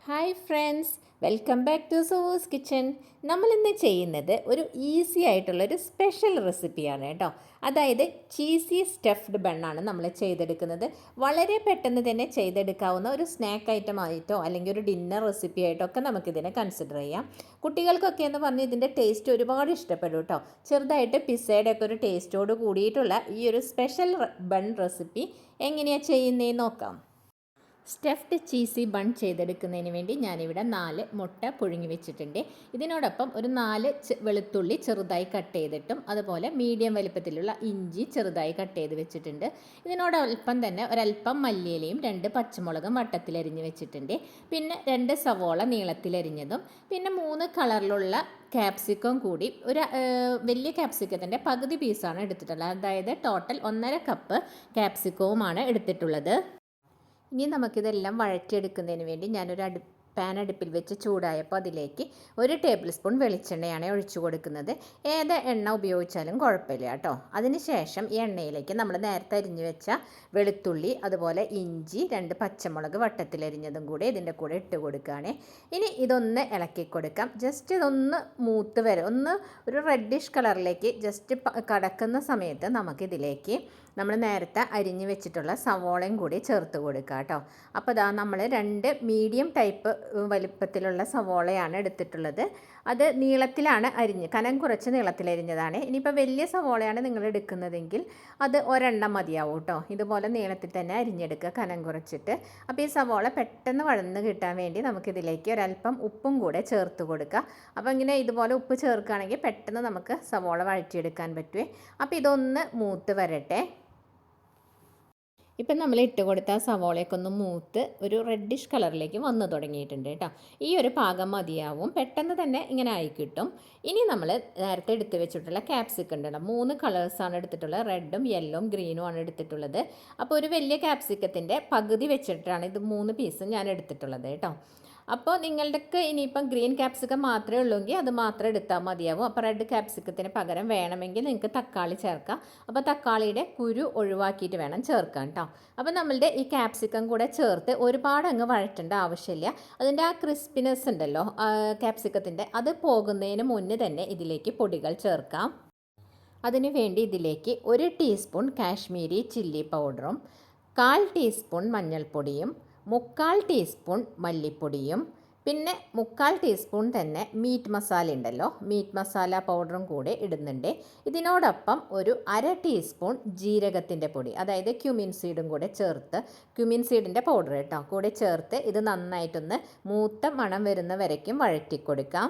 Hi friends, welcome back to Sue's kitchen. നമ്മളിന്ന് ചെയ്യുന്നത് ഒരു ഈസി ആയിട്ടുള്ളൊരു സ്പെഷ്യൽ റെസിപ്പിയാണ് കേട്ടോ. അതായത് ചീസി സ്റ്റഫ്ഡ് ബണ്ണാണ് നമ്മൾ ചെയ്തെടുക്കുന്നത്. വളരെ പെട്ടെന്ന് തന്നെ ചെയ്തെടുക്കാവുന്ന ഒരു സ്നാക്ക് ഐറ്റം ആയിട്ടോ അല്ലെങ്കിൽ ഒരു ഡിന്നർ റെസിപ്പി ആയിട്ടോ ഒക്കെ നമുക്കിതിനെ കൺസിഡർ ചെയ്യാം. കുട്ടികൾക്കൊക്കെ എന്ന് പറഞ്ഞ് ഇതിൻ്റെ ടേസ്റ്റ് ഒരുപാട് ഇഷ്ടപ്പെടും കേട്ടോ. ചെറുതായിട്ട് പിസ്സയുടെ ഒക്കെ ഒരു ടേസ്റ്റോട് കൂടിയിട്ടുള്ള ഈ ഒരു സ്പെഷ്യൽ ബൺ റെസിപ്പി എങ്ങനെയാണ് ചെയ്യുന്നതെന്ന് നോക്കാം. സ്റ്റഫ്ഡ് ചീസി ബൺ ചെയ്തെടുക്കുന്നതിന് വേണ്ടി ഞാനിവിടെ 4 മുട്ട പുഴുങ്ങി വെച്ചിട്ടുണ്ട്. ഇതിനോടൊപ്പം ഒരു 4 വെളുത്തുള്ളി ചെറുതായി കട്ട് ചെയ്തിട്ടും അതുപോലെ മീഡിയം വലിപ്പത്തിലുള്ള ഇഞ്ചി ചെറുതായി കട്ട് ചെയ്ത് വെച്ചിട്ടുണ്ട്. ഇതിനോടൊപ്പം തന്നെ ഒരല്പം മല്ലിയിലയും 2 പച്ചമുളകും വട്ടത്തിലരിഞ്ഞ് വെച്ചിട്ടുണ്ട്. പിന്നെ 2 സവോള നീളത്തിലരിഞ്ഞതും പിന്നെ 3 കളറിലുള്ള ക്യാപ്സിക്കം കൂടി ഒരു വലിയ ക്യാപ്സിക്കത്തിൻ്റെ പകുതി പീസാണ് എടുത്തിട്ടുള്ളത്. അതായത് ടോട്ടൽ 1.5 കപ്പ് ക്യാപ്സിക്കവുമാണ് എടുത്തിട്ടുള്ളത്. ഇനി നമുക്കിതെല്ലാം വഴറ്റിയെടുക്കുന്നതിന് വേണ്ടി ഞാനൊരു പാൻ അടുപ്പിൽ വെച്ച് ചൂടായപ്പോൾ അതിലേക്ക് 1 ടേബിൾ സ്പൂൺ വെളിച്ചെണ്ണയാണ് ഒഴിച്ചു കൊടുക്കുന്നത്. ഏത് എണ്ണ ഉപയോഗിച്ചാലും കുഴപ്പമില്ല കേട്ടോ. അതിനുശേഷം ഈ എണ്ണയിലേക്ക് നമ്മൾ നേരത്തെ അരിഞ്ഞു വെച്ച വെളുത്തുള്ളി അതുപോലെ ഇഞ്ചി 2 പച്ചമുളക് വട്ടത്തിലരിഞ്ഞതും കൂടി ഇതിൻ്റെ കൂടെ ഇട്ട് കൊടുക്കുകയാണ്. ഇനി ഇതൊന്ന് ഇളക്കി കൊടുക്കാം. ജസ്റ്റ് ഇതൊന്ന് മൂത്ത് ഒന്ന് ഒരു റെഡിഷ് കളറിലേക്ക് ജസ്റ്റ് കടക്കുന്ന സമയത്ത് നമുക്കിതിലേക്ക് നമ്മൾ നേരത്തെ അരിഞ്ഞ് വെച്ചിട്ടുള്ള സവോളയും കൂടി ചേർത്ത് കൊടുക്കുക കേട്ടോ. അപ്പോൾ ഇതാ നമ്മൾ 2 മീഡിയം ടൈപ്പ് വലിപ്പത്തിലുള്ള സവോളയാണ് എടുത്തിട്ടുള്ളത്. അത് നീളത്തിലാണ് കനം കുറച്ച് നീളത്തിലരിഞ്ഞതാണ്. ഇനിയിപ്പോൾ വലിയ സവോളയാണ് നിങ്ങൾ എടുക്കുന്നതെങ്കിൽ അത് ഒരെണ്ണം മതിയാവും കേട്ടോ. ഇതുപോലെ നീളത്തിൽ തന്നെ അരിഞ്ഞെടുക്കുക കനം കുറച്ചിട്ട്. അപ്പോൾ ഈ സവോള പെട്ടെന്ന് വഴന്ന് കിട്ടാൻ വേണ്ടി നമുക്കിതിലേക്ക് ഒരല്പം ഉപ്പും കൂടെ ചേർത്ത് കൊടുക്കുക. അപ്പോൾ ഇങ്ങനെ ഇതുപോലെ ഉപ്പ് ചേർക്കുകയാണെങ്കിൽ പെട്ടെന്ന് നമുക്ക് സവോള വഴറ്റിയെടുക്കാൻ പറ്റുമേ. അപ്പോൾ ഇതൊന്ന് മൂത്ത് വരട്ടെ. ഇപ്പം നമ്മൾ ഇട്ട് കൊടുത്ത സവോളയൊക്കെ ഒന്ന് മൂത്ത് ഒരു റെഡിഷ് കളറിലേക്ക് വന്നു തുടങ്ങിയിട്ടുണ്ട് കേട്ടോ. ഈ ഒരു പാകം മതിയാവും, പെട്ടെന്ന് തന്നെ ഇങ്ങനെ ആയി കിട്ടും. ഇനി നമ്മൾ നേരത്തെ എടുത്ത് വെച്ചിട്ടുള്ള ക്യാപ്സിക്കം ഉണ്ടല്ലോ, 3 കളേഴ്സാണ് എടുത്തിട്ടുള്ളത്. റെഡും യെല്ലോയും ഗ്രീനും ആണ് എടുത്തിട്ടുള്ളത്. അപ്പോൾ ഒരു വലിയ ക്യാപ്സിക്കത്തിൻ്റെ പകുതി വെച്ചിട്ടാണ് ഇത് 3 പീസും ഞാൻ എടുത്തിട്ടുള്ളത് കേട്ടോ. അപ്പോൾ നിങ്ങളുടെക്ക് ഇനിയിപ്പം ഗ്രീൻ ക്യാപ്സിക്കം മാത്രമേ ഉള്ളൂവെങ്കിൽ അത് മാത്രം എടുത്താൽ മതിയാവും. അപ്പോൾ റെഡ് ക്യാപ്സിക്കത്തിന് പകരം വേണമെങ്കിൽ നിങ്ങൾക്ക് തക്കാളി ചേർക്കാം. അപ്പോൾ തക്കാളിയുടെ കുരു ഒഴിവാക്കിയിട്ട് വേണം ചേർക്കാൻ കേട്ടോ. അപ്പോൾ നമ്മളുടെ ഈ ക്യാപ്സിക്കം കൂടെ ചേർത്ത് ഒരുപാട് അങ്ങ് വഴറ്റേണ്ട ആവശ്യമില്ല. അതിൻ്റെ ആ ക്രിസ്പിനെസ് ഉണ്ടല്ലോ ക്യാപ്സിക്കത്തിൻ്റെ, അത് പോകുന്നതിന് മുന്നേ തന്നെ ഇതിലേക്ക് പൊടികൾ ചേർക്കാം. അതിനു വേണ്ടി ഇതിലേക്ക് 1 ടീസ്പൂൺ കാശ്മീരി ചില്ലി പൗഡറും 1/4 ടീസ്പൂൺ മഞ്ഞൾപ്പൊടിയും 3/4 ടീസ്പൂൺ മല്ലിപ്പൊടിയും പിന്നെ 3/4 ടീസ്പൂൺ തന്നെ മീറ്റ് മസാല ഉണ്ടല്ലോ, മീറ്റ് മസാല പൗഡറും കൂടെ ഇടുന്നുണ്ട്. ഇതിനോടൊപ്പം ഒരു 1/2 ടീസ്പൂൺ ജീരകത്തിൻ്റെ പൊടി, അതായത് ക്യുമിൻ സീഡും കൂടെ ചേർത്ത്, ക്യുമിൻ സീഡിൻ്റെ പൗഡർ കേട്ടോ കൂടെ ചേർത്ത് ഇത് നന്നായിട്ടൊന്ന് മൂത്ത മണം വരുന്ന വരയ്ക്കും വഴറ്റിക്കൊടുക്കാം.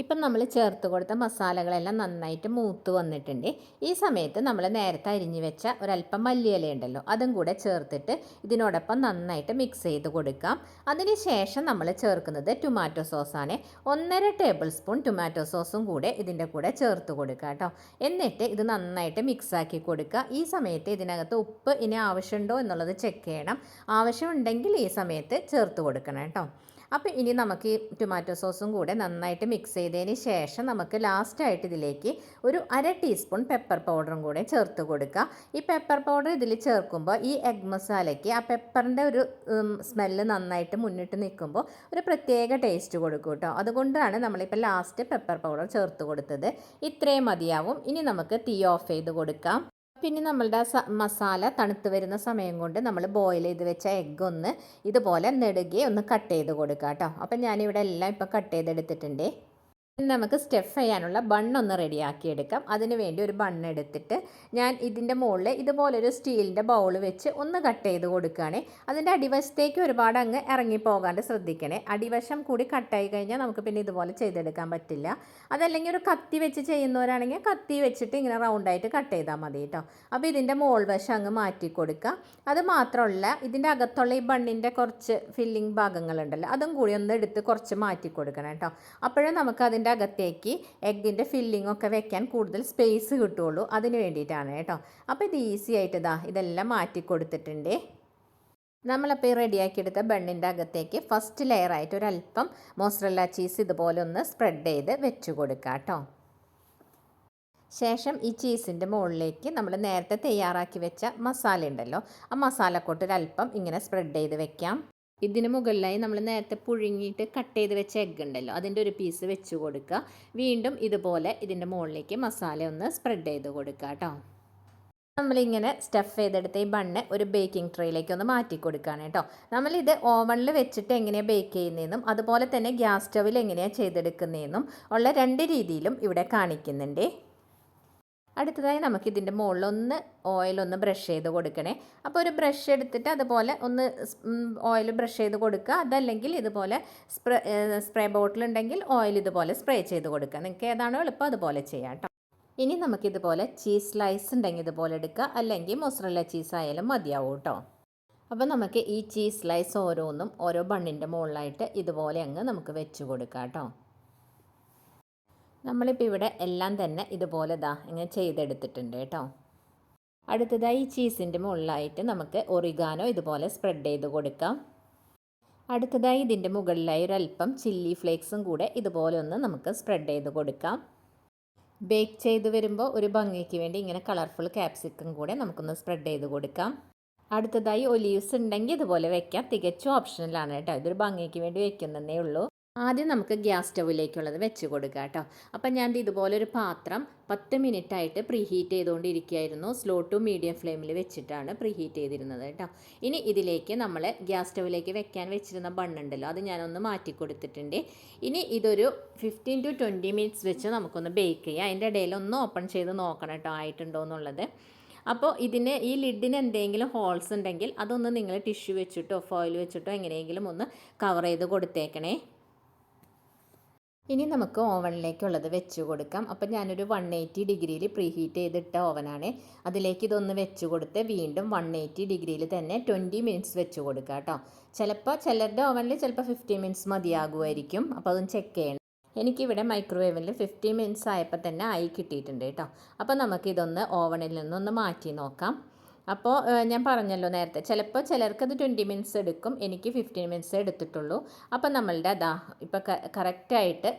ഇപ്പം നമ്മൾ ചേർത്ത് കൊടുത്ത മസാലകളെല്ലാം നന്നായിട്ട് മൂത്ത് വന്നിട്ടുണ്ട്. ഈ സമയത്ത് നമ്മൾ നേരത്തെ അരിഞ്ഞു വെച്ച ഒരല്പം മല്ലിയില ഉണ്ടല്ലോ, അതും കൂടെ ചേർത്തിട്ട് ഇതിനോടൊപ്പം നന്നായിട്ട് മിക്സ് ചെയ്ത് കൊടുക്കാം. അതിനുശേഷം നമ്മൾ ചേർക്കുന്നത് ടൊമാറ്റോ സോസാണ്. 1.5 ടേബിൾ സ്പൂൺ ടൊമാറ്റോ സോസും കൂടെ ഇതിൻ്റെ കൂടെ ചേർത്ത് കൊടുക്കുക കേട്ടോ. എന്നിട്ട് ഇത് നന്നായിട്ട് മിക്സാക്കി കൊടുക്കുക. ഈ സമയത്ത് ഇതിനകത്ത് ഉപ്പ് ഇനി ആവശ്യമുണ്ടോ എന്നുള്ളത് ചെക്ക് ചെയ്യണം. ആവശ്യമുണ്ടെങ്കിൽ ഈ സമയത്ത് ചേർത്ത് കൊടുക്കണം കേട്ടോ. അപ്പോൾ ഇനി നമുക്ക് ഈ ടൊമാറ്റോ സോസും കൂടെ നന്നായിട്ട് മിക്സ് ചെയ്തതിന് ശേഷം നമുക്ക് ലാസ്റ്റായിട്ട് ഇതിലേക്ക് ഒരു 1/2 ടീസ്പൂൺ പെപ്പർ പൗഡറും കൂടെ ചേർത്ത് കൊടുക്കുക. ഈ പെപ്പർ പൗഡർ ഇതിൽ ചേർക്കുമ്പോൾ ഈ എഗ് മസാലയ്ക്ക് ആ പെപ്പറിൻ്റെ ഒരു സ്മെല്ല് നന്നായിട്ട് മുന്നിട്ട് നിൽക്കുമ്പോൾ ഒരു പ്രത്യേക ടേസ്റ്റ് കൊടുക്കും കേട്ടോ. അതുകൊണ്ടാണ് നമ്മളിപ്പോൾ ലാസ്റ്റ് പെപ്പർ പൗഡർ ചേർത്ത് കൊടുത്തത്. ഇത്രയും മതിയാവും. ഇനി നമുക്ക് തീ ഓഫ് ചെയ്ത് കൊടുക്കാം. പിന്നെ നമ്മളുടെ മസാല തണുത്ത് വരുന്ന സമയം കൊണ്ട് നമ്മൾ ബോയിൽ ചെയ്ത് വെച്ച എഗ്ഗ് ഒന്ന് ഇതുപോലെ നെടുകെ ഒന്ന് കട്ട് ചെയ്ത് കൊടുക്കാം കേട്ടോ. അപ്പം ഞാനിവിടെ എല്ലാം ഇപ്പോൾ കട്ട് ചെയ്തെടുത്തിട്ടുണ്ട്. നമുക്ക് സ്റ്റഫ് ചെയ്യാനുള്ള ബണ്ണൊന്ന് റെഡിയാക്കി എടുക്കാം. അതിന് വേണ്ടി ഒരു ബണ്ണ് എടുത്തിട്ട് ഞാൻ ഇതിൻ്റെ മുകളിൽ ഇതുപോലൊരു സ്റ്റീലിൻ്റെ ബൗൾ വെച്ച് ഒന്ന് കട്ട് ചെയ്ത് കൊടുക്കുകയാണ്. അതിൻ്റെ അടിവശത്തേക്ക് ഒരുപാട് അങ്ങ് ഇറങ്ങിപ്പോകാണ്ട് ശ്രദ്ധിക്കണേ. അടിവശം കൂടി കട്ടായി കഴിഞ്ഞാൽ നമുക്ക് പിന്നെ ഇതുപോലെ ചെയ്തെടുക്കാൻ പറ്റില്ല. അതല്ലെങ്കിൽ ഒരു കത്തി വെച്ച് ചെയ്യുന്നവരാണെങ്കിൽ കത്തി വെച്ചിട്ട് ഇങ്ങനെ റൗണ്ടായിട്ട് കട്ട് ചെയ്താൽ മതി കേട്ടോ. അപ്പോൾ ഇതിൻ്റെ മുകൾ വശം അങ്ങ് മാറ്റി കൊടുക്കുക. അത് മാത്രമല്ല ഇതിൻ്റെ അകത്തുള്ള ഈ ബണ്ണിൻ്റെ കുറച്ച് ഫില്ലിംഗ് ഭാഗങ്ങളുണ്ടല്ലോ, അതും കൂടി ഒന്ന് എടുത്ത് കുറച്ച് മാറ്റി കൊടുക്കണം കേട്ടോ. അപ്പോഴും നമുക്ക് അതിൻ്റെ അകത്തേക്ക് എഗ്ഗിൻ്റെ ഫില്ലിംഗ് ഒക്കെ വെക്കാൻ കൂടുതൽ സ്പേസ് കിട്ടുള്ളൂ. അതിന് വേണ്ടിയിട്ടാണ് കേട്ടോ. അപ്പോൾ ഇത് ഈസി ആയിട്ട് ഇതെല്ലാം മാറ്റി കൊടുത്തിട്ടുണ്ട്. നമ്മളപ്പോൾ ഈ റെഡിയാക്കിയെടുത്ത ബണ്ണിൻ്റെ അകത്തേക്ക് ഫസ്റ്റ് ലെയറായിട്ട് ഒരല്പം മോസറല്ല ചീസ് ഇതുപോലെ ഒന്ന് സ്പ്രെഡ് ചെയ്ത് വെച്ച് കൊടുക്കുക കേട്ടോ. ശേഷം ഈ ചീസിൻ്റെ മുകളിലേക്ക് നമ്മൾ നേരത്തെ തയ്യാറാക്കി വെച്ച മസാല ഉണ്ടല്ലോ, ആ മസാലക്കൂട്ട് ഒരല്പം ഇങ്ങനെ സ്പ്രെഡ് ചെയ്ത് വെക്കാം. ഇതിന് മുകളിലായി നമ്മൾ നേരത്തെ പുഴുങ്ങിയിട്ട് കട്ട് ചെയ്ത് വെച്ച എഗ്ഗ് ഉണ്ടല്ലോ, അതിൻ്റെ ഒരു പീസ് വെച്ച് കൊടുക്കുക. വീണ്ടും ഇതുപോലെ ഇതിൻ്റെ മുകളിലേക്ക് മസാല ഒന്ന് സ്പ്രെഡ് ചെയ്ത് കൊടുക്കുക കേട്ടോ. നമ്മളിങ്ങനെ സ്റ്റഫ് ചെയ്തെടുത്ത ഈ ബണ്ണ് ഒരു ബേക്കിംഗ് ട്രേയിലേക്ക് ഒന്ന് മാറ്റി കൊടുക്കുകയാണ് കേട്ടോ. നമ്മളിത് ഓവണിൽ വെച്ചിട്ട് എങ്ങനെയാണ് ബേക്ക് ചെയ്യുന്നതെന്നും അതുപോലെ തന്നെ ഗ്യാസ് സ്റ്റവിൽ എങ്ങനെയാണ് ചെയ്തെടുക്കുന്നതെന്നും ഉള്ള 2 രീതിയിലും ഇവിടെ കാണിക്കുന്നുണ്ട്. അടുത്തതായി നമുക്ക് ഇതിൻ്റെ മുകളിലൊന്ന് ഓയിലൊന്ന് ബ്രഷ് ചെയ്ത് കൊടുക്കണേ. അപ്പോൾ ഒരു ബ്രഷ് എടുത്തിട്ട് അതുപോലെ ഒന്ന് ഓയിൽ ബ്രഷ് ചെയ്ത് കൊടുക്കുക. അതല്ലെങ്കിൽ ഇതുപോലെ സ്പ്രേ ബോട്ടിൽ ഉണ്ടെങ്കിൽ ഓയിൽ ഇതുപോലെ സ്പ്രേ ചെയ്ത് കൊടുക്കുക. നിങ്ങൾക്ക് ഏതാണോ എളുപ്പം അതുപോലെ ചെയ്യാം കേട്ടോ. ഇനി നമുക്കിതുപോലെ ചീസ് സ്ലൈസ് ഉണ്ടെങ്കിൽ ഇതുപോലെ എടുക്കുക, അല്ലെങ്കിൽ മൊസറല്ല ചീസ് ആയാലും മതിയാവും കേട്ടോ. അപ്പോൾ നമുക്ക് ഈ ചീസ് സ്ലൈസ് ഓരോന്നും ഓരോ ബണ്ണിൻ്റെ മുകളിലായിട്ട് ഇതുപോലെ അങ്ങ് നമുക്ക് വെച്ച് കൊടുക്കാം കേട്ടോ. നമ്മളിപ്പോൾ ഇവിടെ എല്ലാം തന്നെ ഇതുപോലെ ഇങ്ങനെ ചെയ്തെടുത്തിട്ടുണ്ട് കേട്ടോ. അടുത്തതായി ഈ ചീസിൻ്റെ മുകളിലായിട്ട് നമുക്ക് ഒറിഗാനോ ഇതുപോലെ സ്പ്രെഡ് ചെയ്ത് കൊടുക്കാം. അടുത്തതായി ഇതിൻ്റെ മുകളിലായി ഒരല്പം ചില്ലി ഫ്ലേക്സും കൂടെ ഇതുപോലെ ഒന്ന് നമുക്ക് സ്പ്രെഡ് ചെയ്ത് കൊടുക്കാം. ബേക്ക് ചെയ്ത് വരുമ്പോൾ ഒരു ഭംഗിക്ക് വേണ്ടി ഇങ്ങനെ കളർഫുൾ ക്യാപ്സിക്കം കൂടെ നമുക്കൊന്ന് സ്പ്രെഡ് ചെയ്ത് കൊടുക്കാം. അടുത്തതായി ഒലീവ്സ് ഉണ്ടെങ്കിൽ ഇതുപോലെ വെക്കാം, തികച്ചും ഓപ്ഷണലാണ് കേട്ടോ. ഇതൊരു ഭംഗിക്ക് വേണ്ടി വെക്കുന്നതേ ഉള്ളൂ. ആദ്യം നമുക്ക് ഗ്യാസ് സ്റ്റൗവിലേക്കുള്ളത് വെച്ച് കൊടുക്കാം കേട്ടോ. അപ്പം ഞാൻ ഇതുപോലൊരു പാത്രം 10 മിനിറ്റായിട്ട് പ്രീഹീറ്റ് ചെയ്തുകൊണ്ടിരിക്കുകയായിരുന്നു. സ്ലോ ടു മീഡിയം ഫ്ലെയിമിൽ വെച്ചിട്ടാണ് പ്രീഹീറ്റ് ചെയ്തിരുന്നത് കേട്ടോ. ഇനി ഇതിലേക്ക് നമ്മൾ ഗ്യാസ് സ്റ്റൗവിലേക്ക് വെക്കാൻ വെച്ചിരുന്ന ബണ്ണുണ്ടല്ലോ, അത് ഞാനൊന്ന് മാറ്റി കൊടുത്തിട്ടുണ്ട്. ഇനി ഇതൊരു 15 to 20 മിനിറ്റ്സ് വെച്ച് നമുക്കൊന്ന് ബേക്ക് ചെയ്യാം. അതിൻ്റെ ഇടയിൽ ഒന്ന് ഓപ്പൺ ചെയ്ത് നോക്കണം കേട്ടോ ആയിട്ടുണ്ടോ എന്നുള്ളത്. അപ്പോൾ ഇതിന് ഈ ലിഡിന് എന്തെങ്കിലും ഹോൾസ് ഉണ്ടെങ്കിൽ അതൊന്ന് നിങ്ങൾ ടിഷ്യൂ വെച്ചിട്ടോ ഫോയിൽ വെച്ചിട്ടോ എങ്ങനെയെങ്കിലും ഒന്ന് കവർ ചെയ്ത് കൊടുത്തേക്കണേ. ഇനി നമുക്ക് ഓവനിലേക്കുള്ളത് വെച്ച് കൊടുക്കാം. അപ്പം ഞാനൊരു 180 ഡിഗ്രിയിൽ പ്രീഹീറ്റ് ചെയ്തിട്ട ഓവനാണ്. അതിലേക്ക് ഇതൊന്ന് വെച്ച് കൊടുത്ത് വീണ്ടും 180 ഡിഗ്രിയിൽ തന്നെ 20 മിനിറ്റ്സ് വെച്ച് കൊടുക്കുക കേട്ടോ. ചിലപ്പോൾ ചിലരുടെ ഓവനിൽ ചിലപ്പോൾ 15 മിനിറ്റ്സ് മതിയാകുമായിരിക്കും. അപ്പോൾ അതൊന്ന് ചെക്ക് ചെയ്യണം. എനിക്കിവിടെ മൈക്രോവേവിൽ 15 മിനിറ്റ്സ് ആയപ്പോൾ തന്നെ ആയി കിട്ടിയിട്ടുണ്ട് കേട്ടോ. അപ്പോൾ നമുക്കിതൊന്ന് ഓവനിൽ നിന്നൊന്ന് മാറ്റി നോക്കാം. അപ്പോൾ ഞാൻ പറഞ്ഞല്ലോ നേരത്തെ, ചിലപ്പോൾ ചിലർക്കത് 20 മിനിറ്റ്സ് എടുക്കും, എനിക്ക് 15 മിനിറ്റ്സ് എടുത്തിട്ടുള്ളൂ. അപ്പോൾ നമ്മളുടെ ഇപ്പോൾ കറക്റ്റായിട്ട്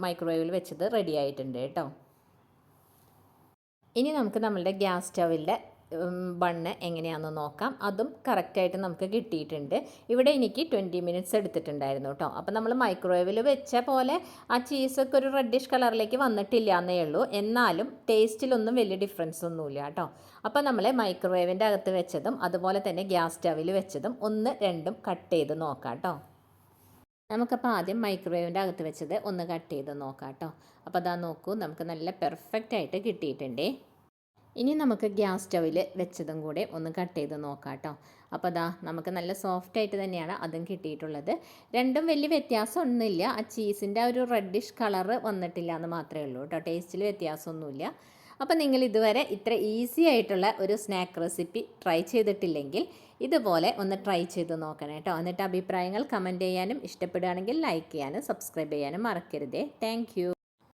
മൈക്രോവേവിൽ വെച്ചത് റെഡി ആയിട്ടുണ്ട് കേട്ടോ. ഇനി നമുക്ക് നമ്മളുടെ ഗ്യാസ് സ്റ്റവിൻ്റെ ബണ്ണ് എങ്ങനെയാണെന്ന് നോക്കാം. അതും കറക്റ്റായിട്ട് നമുക്ക് കിട്ടിയിട്ടുണ്ട്. ഇവിടെ എനിക്ക് 20 മിനിറ്റ്സ് എടുത്തിട്ടുണ്ടായിരുന്നു കേട്ടോ. അപ്പോൾ നമ്മൾ മൈക്രോവേവിൽ വെച്ച പോലെ ആ ചീസൊക്കെ ഒരു റെഡിഷ് കളറിലേക്ക് വന്നിട്ടില്ല എന്നേ ഉള്ളൂ. എന്നാലും ടേസ്റ്റിലൊന്നും വലിയ ഡിഫറൻസ് ഒന്നുമില്ല കേട്ടോ. അപ്പോൾ നമ്മൾ മൈക്രോവേവിൻ്റെ അകത്ത് വെച്ചതും അതുപോലെ തന്നെ ഗ്യാസ് സ്റ്റവിൽ വെച്ചതും രണ്ടും കട്ട് ചെയ്ത് നോക്കാം കേട്ടോ. നമുക്കപ്പോൾ ആദ്യം മൈക്രോവേവിൻ്റെ അകത്ത് വെച്ചത് ഒന്ന് കട്ട് ചെയ്ത് നോക്കാം കേട്ടോ. അപ്പോൾ അതാ നോക്കൂ, നമുക്ക് നല്ല പെർഫെക്റ്റ് ആയിട്ട് കിട്ടിയിട്ടുണ്ടേ. ഇനി നമുക്ക് ഗ്യാസ് സ്റ്റവിൽ വെച്ചതും കൂടെ ഒന്ന് കട്ട് ചെയ്ത് നോക്കാം കേട്ടോ. അപ്പോൾ നമുക്ക് നല്ല സോഫ്റ്റ് ആയിട്ട് തന്നെയാണ് അതും കിട്ടിയിട്ടുള്ളത്. രണ്ടും വലിയ വ്യത്യാസമൊന്നുമില്ല. ആ ചീസിൻ്റെ ഒരു റെഡിഷ് കളറ് വന്നിട്ടില്ല എന്ന് മാത്രമേ ഉള്ളൂ കേട്ടോ. ടേസ്റ്റിൽ വ്യത്യാസമൊന്നുമില്ല. അപ്പോൾ നിങ്ങൾ ഇതുവരെ ഇത്ര ഈസി ആയിട്ടുള്ള ഒരു സ്നാക്ക് റെസിപ്പി ട്രൈ ചെയ്തിട്ടില്ലെങ്കിൽ ഇതുപോലെ ഒന്ന് ട്രൈ ചെയ്ത് നോക്കണം കേട്ടോ. എന്നിട്ട് അഭിപ്രായങ്ങൾ കമൻറ്റ് ചെയ്യാനും ഇഷ്ടപ്പെടുകയാണെങ്കിൽ ലൈക്ക് ചെയ്യാനും സബ്സ്ക്രൈബ് ചെയ്യാനും മറക്കരുതേ. താങ്ക്